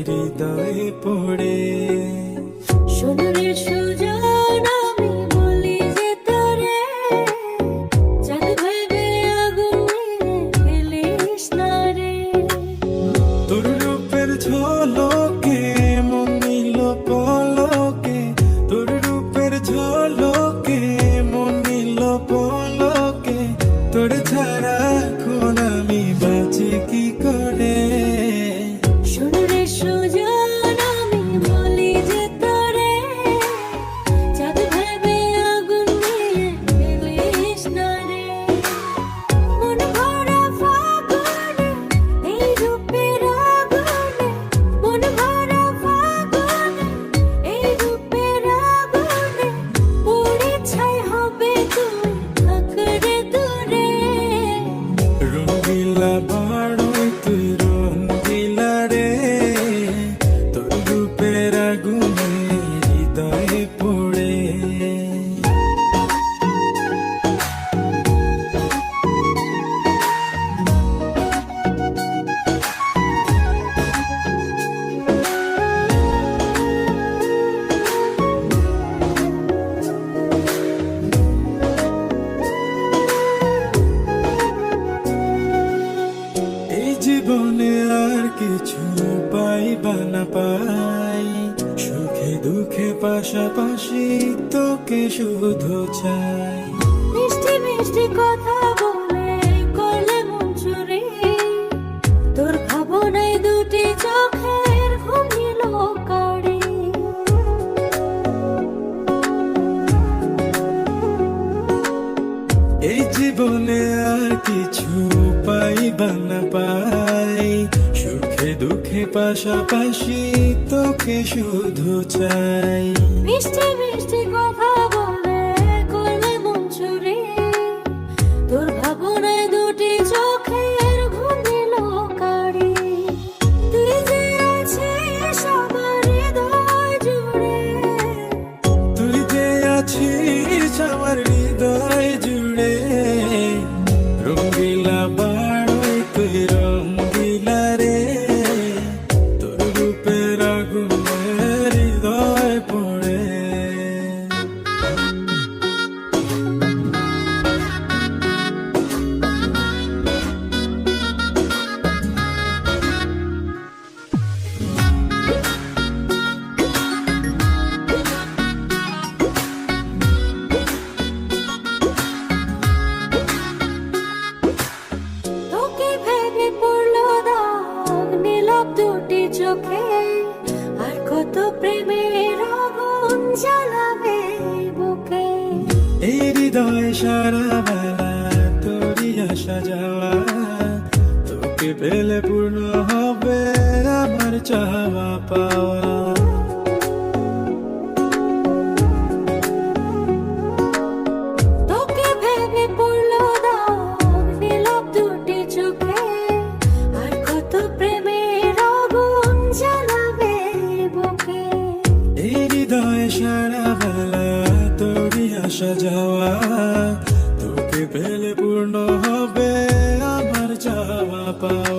হৃদয়ে পড়ে। সোনার সুজন আমি বলি যে তোরে, চাঁদ ভেবে আগুন নিয়ে ফেলিস না রে। তোর রূপের ঝলকে মন নিল পলকে, তোর রূপের ঝলকে মন নিল পলকে, তোর ছাড়া এখন আমি বাঁচি কি করে। সোনার সুজন আমি বলি যে তোরে, চাঁদ ভেবে আগুন নিয়ে ফেলিস না রে। মন ভরা ফাগুনে এই রূপের আগুনে, মন ভরা ফাগুনে এই রূপের আগুনে, পুড়ে ছাই হবে তুই থাকরে দূরে। রঙিলা বাড়ই তুই রঙিলা রে, তোর রূপের আগুনে হৃদয়ে পড়ে। এই জীবনে আর কিছু পাইবা না পাই, সুখে দুঃখে পাশাপাশি তোকে শুধু চাই। মিষ্টি মিষ্টি কথা বলে করলে মন চুরি, তোর ভাবনায় দুটি চোখের ঘুম নিল কাড়ি। এই জীবনে আর কিছু পাইবা না পাই, সুখে দুঃখে পাশাপাশি তোকে শুধু চাই। মিষ্টি মিষ্টি কথা বলে করলে মন চুরি, তোর ভাবনায় দুটি চোখের ঘুম নিল কাড়ি। তুই যে আছিস আমার হৃদয় জুড়ে, তুই যে আছিস আমার হৃদয় জুড়ে। রঙিলা বাড়ই তুই রঙিলা রে, তোর রূপের আগুনে হৃদয় পড়ে। তোকে ভেবে পড়লো দাগ নীলাভ দুটি চোখে, আর কত প্রেমের আগুন জ্বালাবে বুকে। এই হৃদয় সারা বেলা তোরই আসা যাওয়া, তোকে পেলে পূর্ণ হবে আমার চাওয়া পাওয়া। তোকে ভেবে পড়লো দাগ নীলাভ দুটি চোখে, আর কত প্রেমের আগুন জ্বালাবে বুকে। এই হৃদয় সারা বেলা তোরই আসা যাওয়া, তোকে পেলে পূর্ণ হবে আমার চাওয়া পাওয়া।